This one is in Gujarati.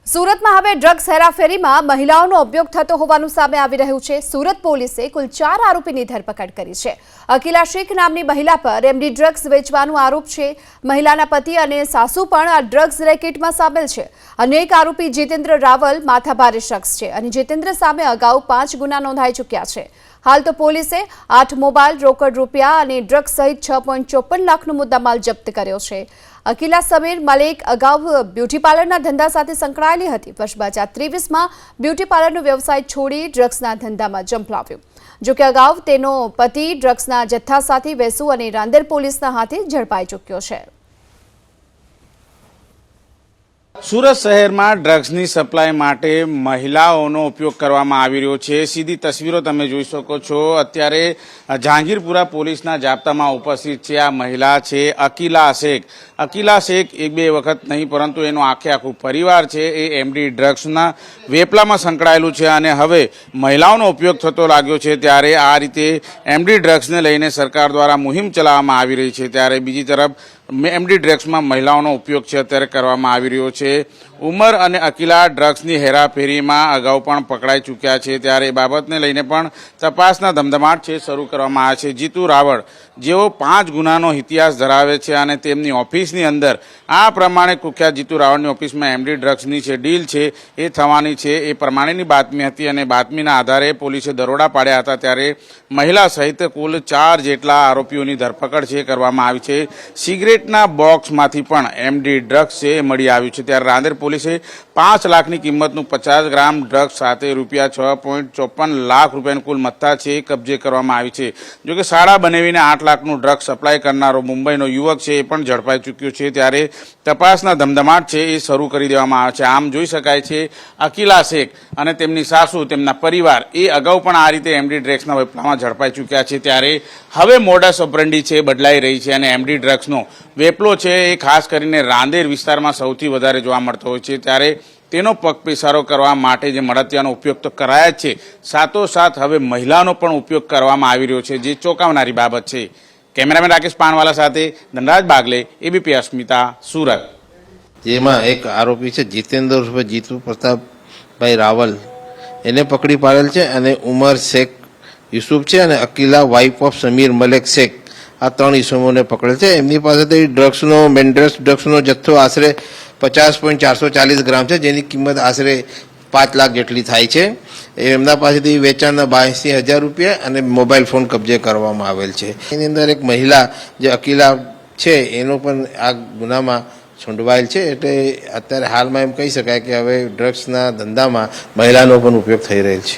સુરતમાં હવે ડ્રગ્સ હેરાફેરીમાં મહિલાઓનો ઉપયોગ થતો હોવાનું સામે આવી રહ્યું છે। સુરત પોલીસે કુલ 4 આરોપીની ધરપકડ કરી છે। અકીલા શેખ નામની મહિલા પર એમડી ડ્રગ્સ વેચવાનો આરોપ છે। મહિલાના પતિ અને સાસુ પણ આ ડ્રગ્સ રેકેટમાં સામેલ છે। અન્ય એક આરોપી જીતેન્દ્ર રાવલ માથાભારે શખ્સ છે અને જીતેન્દ્ર સામે અગાઉ 5 ગુના નોંધાઈ ચૂક્યા છે। હાલ તો પોલીસે 8 મોબાઈલ, રોકડ રૂપિયા અને ડ્રગ્સ સહિત 6.54 લાખનો મુદ્દામાલ જપ્ત કર્યો છે। અકીલા સમીર મલિક અગાઉ બ્યુટી પાર્લરના ધંધા સાથે સંકળાયેલી હતી। વર્ષ 2023માં બ્યુટી પાર્લરનો વ્યવસાય છોડી ડ્રગ્સના ધંધામાં ઝંપલાવ્યો। જોકે અગાઉ તેનો પતિ ડ્રગ્સના જથ્થા સાથે વેસુ અને રાંદેર પોલીસના હાથે ઝડપાઈ ચૂક્યો છે। સુરત શહેરમાં ડ્રગ્સની સપ્લાય માટે મહિલાઓનો ઉપયોગ કરવામાં આવી રહ્યો છે। સીધી તસવીરો તમે જોઈ શકો છો। અત્યારે જહાંગીરપુરા પોલીસના જાપ્તામાં ઉપસ્થિત છે આ મહિલા છે અકીલા શેખ। અકીલા શેખ એક બે વખત નહીં પરંતુ એનો આખું પરિવાર છે એ એમડી ડ્રગ્સના વેપલામાં સંકળાયેલું છે અને હવે મહિલાઓનો ઉપયોગ થતો લાગ્યો છે। ત્યારે આ રીતે એમડી ડ્રગ્સને લઈને સરકાર દ્વારા મુહિમ ચલાવવામાં આવી રહી છે। ત્યારે બીજી તરફ એમડી ડ્રગ્સમાં મહિલાઓનો ઉપયોગ છે અત્યારે કરવામાં આવી રહ્યો છે। ઉમર અને અકીલા ડ્રગ્સની હેરાફેરીમાં અગાઉ પણ પકડાઈ ચૂક્યા છે। ત્યારે એ બાબતને લઈને પણ તપાસના ધમધમાટ છે શરૂ કરવામાં આવ્યા છે। જીતુ રાવળ જેઓ 5 ગુનાનો ઇતિહાસ ધરાવે છે અને તેમની ઓફિસની અંદર આ પ્રમાણે કુખ્યાત જીતુ રાવળની ઓફિસમાં એમડી ડ્રગ્સની છે ડીલ છે એ થવાની છે એ પ્રમાણેની બાતમી હતી અને બાતમીના આધારે પોલીસે દરોડા પાડ્યા હતા। ત્યારે મહિલા સહિત કુલ 4 જેટલા આરોપીઓની ધરપકડ છે કરવામાં આવી છે। સિગરેટના બોક્સમાંથી પણ એમડી ડ્રગ્સ છે મળી આવ્યું છે। ત્યારે રાંદેર પોલીસે 5 લાખની કિંમતનું 50 ગ્રામ ડ્રગ્સ સાથે ₹6.54 લાખ રૂપિયાની કુલ મત્તા છે કબજે કરવામાં આવી છે। જોકે શાળા બનાવીને 8 લાખનું ડ્રગ્સ સપ્લાય કરનારો મુંબઈનો યુવક છે એ પણ ઝડપાઈ ચૂક્યો છે। ત્યારે તપાસના ધમધમાટ છે એ શરૂ કરી દેવામાં આવે છે। આમ જોઈ શકાય છે અકીલા શેખ અને તેમની સાસુ તેમના પરિવાર એ અગાઉ પણ આ રીતે એમડી ડ્રગ્સના વેપલામાં ઝડપાઈ ચૂક્યા છે। ત્યારે હવે મોડસ ઓપરેન્ડી છે બદલાઈ રહી છે અને એમડી ડ્રગ્સનો વેપલો છે એ ખાસ કરીને રાંદેર વિસ્તારમાં સૌથી વધારે જોવા મળતો હોય છે। ત્યારે તેનો પગપેસારો કરવા માટે જે મળતિયાનો ઉપયોગ તો કરાયા જ છે, સાથોસાથ હવે મહિલાનો પણ ઉપયોગ કરવામાં આવી રહ્યો છે, જે ચોંકાવનારી બાબત છે। કેમેરામેન રાકેશ પાનવાલા સાથે ધનરાજ બાગલે, એબીપી અસ્મિતા, સુરત। જેમાં એક આરોપી છે જીતેન્દ્ર ઉર્ફે જીતુ પ્રતાપભાઈ રાવલ, એને પકડી પાડેલ છે અને ઉમર શેખ યુસુફ છે અને અકીલા વાઇફ ઓફ સમીર મલેક શેખ, આ 3 ઇસમોને પકડેલ છે। એમની પાસેથી ડ્રગ્સનો જથ્થો આશરે 50.440 ગ્રામ છે, જેની કિંમત આશરે 5 લાખ જેટલી થાય છે। એમના પાસેથી વેચાણના 82,000 રૂપિયા અને મોબાઈલ ફોન કબજે કરવામાં આવેલ છે। એની અંદર એક મહિલા જે અકીલા છે એનો પણ આ ગુનામાં સંડોવાયેલ છે। એટલે અત્યારે હાલમાં એમ કહી શકાય કે હવે ડ્રગ્સના ધંધામાં મહિલાનો પણ ઉપયોગ થઈ રહેલ છે।